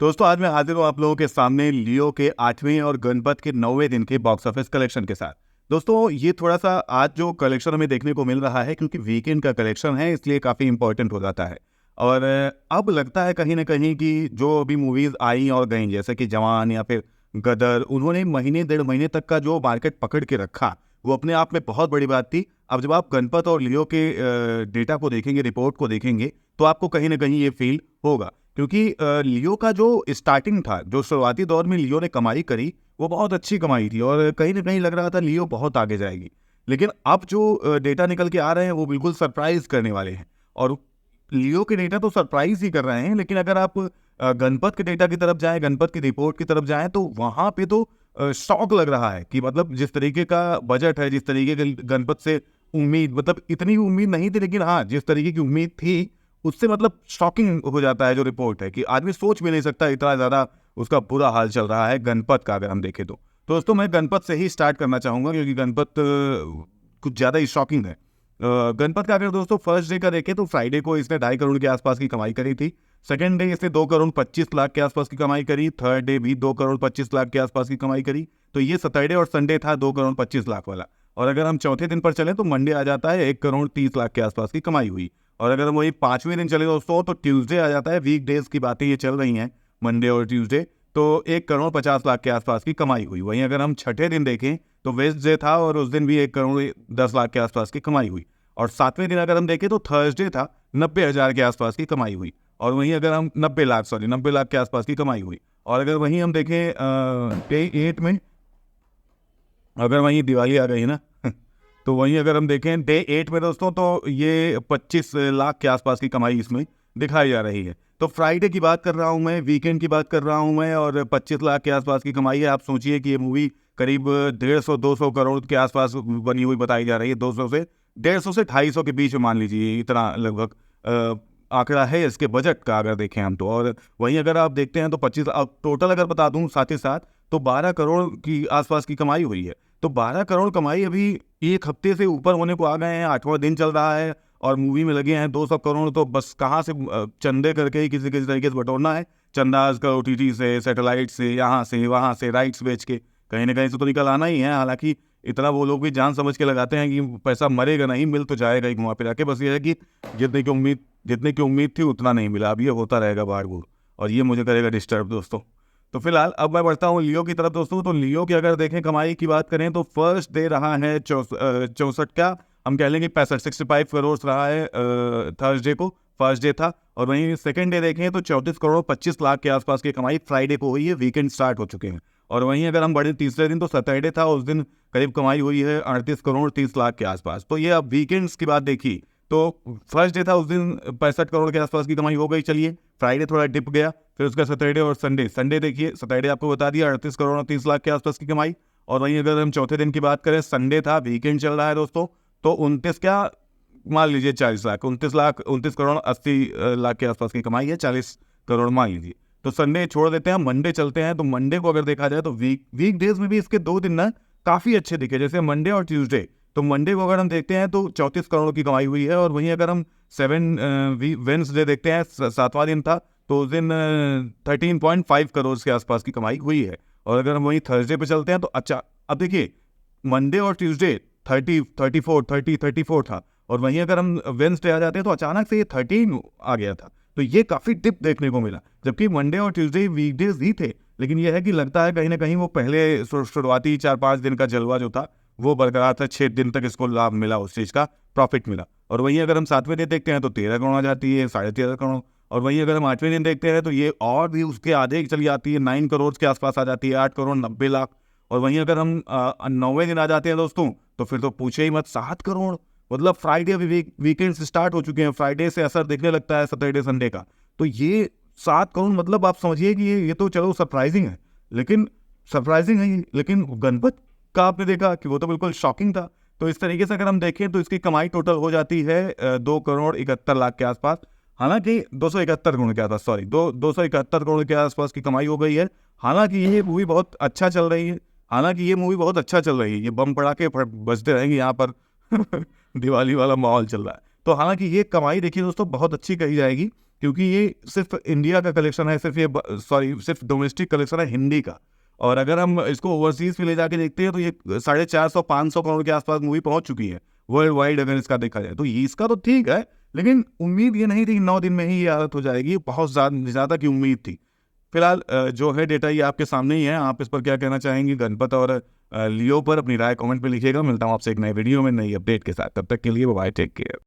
दोस्तों आज मैं हाजिर हूँ आप लोगों के सामने लियो के 8वें और गणपत के 9वें दिन के बॉक्स ऑफिस कलेक्शन के साथ। दोस्तों ये थोड़ा सा आज जो कलेक्शन हमें देखने को मिल रहा है क्योंकि वीकेंड का कलेक्शन है इसलिए काफ़ी इंपॉर्टेंट हो जाता है। और अब लगता है कहीं ना कहीं कि जो अभी मूवीज़ आई और गई जैसे कि जवान या फिर गदर, उन्होंने महीने डेढ़ महीने तक का जो मार्केट पकड़ के रखा वो अपने आप में बहुत बड़ी बात थी। अब जब आप गणपत और लियो के डेटा को देखेंगे, रिपोर्ट को देखेंगे, तो आपको कहीं ना कहीं ये फील होगा क्योंकि लियो का जो स्टार्टिंग था, जो शुरुआती दौर में लियो ने कमाई करी, वो बहुत अच्छी कमाई थी और कहीं ना कहीं लग रहा था लियो बहुत आगे जाएगी। लेकिन अब जो डेटा निकल के आ रहे हैं वो बिल्कुल सरप्राइज करने वाले हैं। और लियो के डेटा तो सरप्राइज ही कर रहे हैं, लेकिन अगर आप गणपत के डेटा की तरफ जाएं, गणपत की रिपोर्ट की तरफ जाएं, तो वहां पे तो शौक लग रहा है कि मतलब जिस तरीके का बजट है, जिस तरीके के गणपत से उम्मीद, मतलब इतनी उम्मीद नहीं थी, लेकिन हाँ जिस तरीके की उम्मीद थी उससे मतलब शॉकिंग हो जाता है जो रिपोर्ट है कि आदमी सोच भी नहीं सकता इतना ज़्यादा उसका बुरा हाल चल रहा है गणपत का। अगर हम देखें तो दोस्तों मैं गणपत से ही स्टार्ट करना चाहूँगा क्योंकि गणपत कुछ ज़्यादा ही शॉकिंग है। गणपत का अगर दोस्तों फर्स्ट डे का देखें तो फ्राइडे को इसने 2.5 करोड़ के आसपास की कमाई करी थी। सेकेंड डे इसने 2 करोड़ 25 लाख के आसपास की कमाई करी। थर्ड डे भी 2 करोड़ 25 लाख के आसपास की कमाई करी। तो ये सैटरडे और संडे था 2 करोड़ 25 लाख वाला। और अगर हम चौथे दिन पर चलें तो मंडे आ जाता है 1 करोड़ 30 लाख के आसपास की कमाई हुई। और अगर हम वही 5वें दिन चले दोस्तों तो ट्यूसडे आ जाता है, वीक डेज की बातें ये चल रही हैं, मंडे और ट्यूसडे, तो 1 करोड़ 50 लाख के आसपास की कमाई हुई। वहीं अगर हम छठे दिन देखें तो वेडनेसडे था और उस दिन भी 1 करोड़ 10 लाख के आसपास की कमाई हुई। और 7वें दिन अगर हम देखें तो थर्सडे था, 90,000 के आसपास की कमाई हुई। और वहीं अगर हम 90 लाख के आसपास की कमाई हुई। और अगर वहीं हम देखें डे 8 में, अगर वहीं दिवाली आ गई है ना तो वहीं अगर हम देखें डे 8 में दोस्तों तो ये 25 लाख के आसपास की कमाई इसमें दिखाई जा रही है। तो फ्राइडे की बात कर रहा हूँ मैं, वीकेंड की बात कर रहा हूँ मैं, और 25 लाख के आसपास की कमाई है। आप सोचिए कि ये मूवी करीब 150-200 करोड़ के आसपास बनी हुई बताई जा रही है। 200 से 150 से 250 के बीच में मान लीजिए, इतना लगभग आंकड़ा है इसके बजट का अगर देखें हम तो। और वहीं अगर आप देखते हैं तो 25 टोटल अगर बता दूं साथ ही साथ तो 12 करोड़ की आसपास की कमाई हुई है। तो 12 करोड़ कमाई अभी एक हफ्ते से ऊपर होने को आ गए हैं, 8वां दिन चल रहा है और मूवी में लगे हैं 200 करोड़। तो बस कहाँ से चंदे करके ही किसी किसी तरीके से बटोरना है, चंदाज का OTT से, सैटेलाइट से, यहाँ से वहाँ से राइट्स बेच के कहीं ना कहीं से तो निकल आना ही है। हालांकि इतना वो लोग भी जान समझ के लगाते हैं कि पैसा मरेगा नहीं, मिल तो जाएगा ही घुमा फिरा के। बस ये है कि जितने की उम्मीद थी उतना नहीं मिला। अब ये होता रहेगा बार बार और ये मुझे करेगा डिस्टर्ब दोस्तों। तो फिलहाल अब मैं बढ़ता हूँ लियो की तरफ दोस्तों। तो लियो की अगर देखें कमाई की बात करें तो फर्स्ट डे रहा है 64 का, हम कह लेंगे 65 करोड़ रहा है थर्सडे को, फर्स्ट डे था। और वहीं सेकंड डे देखें तो 34 करोड़ 25 लाख के आसपास की कमाई फ्राइडे को हुई है, वीकेंड स्टार्ट हो चुके हैं। और वहीं अगर हम बढ़े तीसरे दिन तो सैटरडे था, उस दिन करीब कमाई हुई है 38 करोड़ 30 लाख के आसपास। तो ये अब वीकेंड्स की बात देखी तो फर्स्ट डे था उस दिन 65 करोड़ के आसपास की कमाई हो गई। चलिए फ्राइडे थोड़ा डिप गया, फिर उसका सैटरडे और संडे देखिए। सैटरडे आपको बता दिया 38 करोड़ और 30 लाख के आसपास की कमाई। और वहीं अगर हम चौथे दिन की बात करें, संडे था, वीकेंड चल रहा है दोस्तों, तो 29 क्या मान लीजिए 40 लाख, 29 करोड़ 80 लाख के आसपास की कमाई है, 40 करोड़ मान लीजिए। तो संडे छोड़ देते हैं, मंडे चलते हैं। तो मंडे को अगर देखा जाए तो वीक डेज में भी इसके 2 दिन ना काफ़ी अच्छे दिखे, जैसे मंडे और ट्यूसडे। तो मंडे को अगर हम देखते हैं तो 34 करोड़ की कमाई हुई है। और वहीं अगर हम वेडनेसडे देखते हैं, 7वां दिन था, तो उस दिन 13.5 करोड़ के आसपास की कमाई हुई है। और अगर हम वहीं थर्सडे पे चलते हैं तो अच्छा, अब देखिए मंडे और ट्यूसडे 34 था। और वहीं अगर हम वेडनेसडे आ जाते हैं तो अचानक से ये 13 आ गया था। तो ये काफ़ी डिप देखने को मिला, जबकि मंडे और ट्यूसडे वीकडेज ही थे। लेकिन यह है कि लगता है कहीं ना कहीं वो पहले शुरुआती 4-5 दिन का जलवा जो था वो बरकरार था। 6 दिन तक इसको लाभ मिला, उस चीज़ का प्रॉफिट मिला। और वहीं अगर हम 7वें दिन देखते हैं तो 13 करोड़ आ जाती है, 13.5 करोड़। और वहीं अगर हम 8वें दिन देखते हैं तो ये और भी उसके आधे चली जाती है, 9 करोड़ के आसपास आ जाती है, 8 करोड़ 90 लाख। और वहीं अगर हम 9वें दिन आ जाते हैं दोस्तों तो फिर तो पूछे ही मत, 7 करोड़। मतलब फ्राइडे अभी वीकेंड से स्टार्ट हो चुके हैं, फ्राइडे से असर दिखने लगता है सैटरडे संडे का। तो ये 7 करोड़ मतलब आप समझिए कि ये तो चलो सरप्राइजिंग है, लेकिन गणपत का आपने देखा कि वो तो बिल्कुल शॉकिंग था। तो इस तरीके से अगर हम देखें तो इसकी कमाई टोटल हो जाती है 2 करोड़ 71 लाख के आसपास। हालांकि 271 करोड़ के आसपास, सॉरी 271 करोड़ के आसपास की कमाई हो गई है। हालांकि ये मूवी बहुत अच्छा चल रही है, ये बम पड़ाके बजते रहेंगे यहाँ पर दिवाली वाला माहौल चल रहा है। तो हालांकि ये कमाई देखिए दोस्तों बहुत अच्छी कही जाएगी क्योंकि ये सिर्फ इंडिया का कलेक्शन है, सिर्फ डोमेस्टिक कलेक्शन है हिंदी का। और अगर हम इसको ओवरसीज पे ले जाके देखते हैं तो ये 450-500 करोड़ के आसपास मूवी पहुंच चुकी है वर्ल्ड वाइड, अगर इसका देखा जाए तो इसका तो ठीक है, लेकिन उम्मीद ये नहीं थी कि 9 दिन में ही ये आदत हो जाएगी, बहुत ज़्यादा की उम्मीद थी। फिलहाल जो है डेटा ये आपके सामने ही है, आप इस पर क्या कहना चाहेंगे गणपत और लियो पर अपनी राय कमेंट में लिखिएगा। मिलता हूँ आपसे एक नए वीडियो में नई अपडेट के साथ, तब तक के लिए बाय, टेक केयर।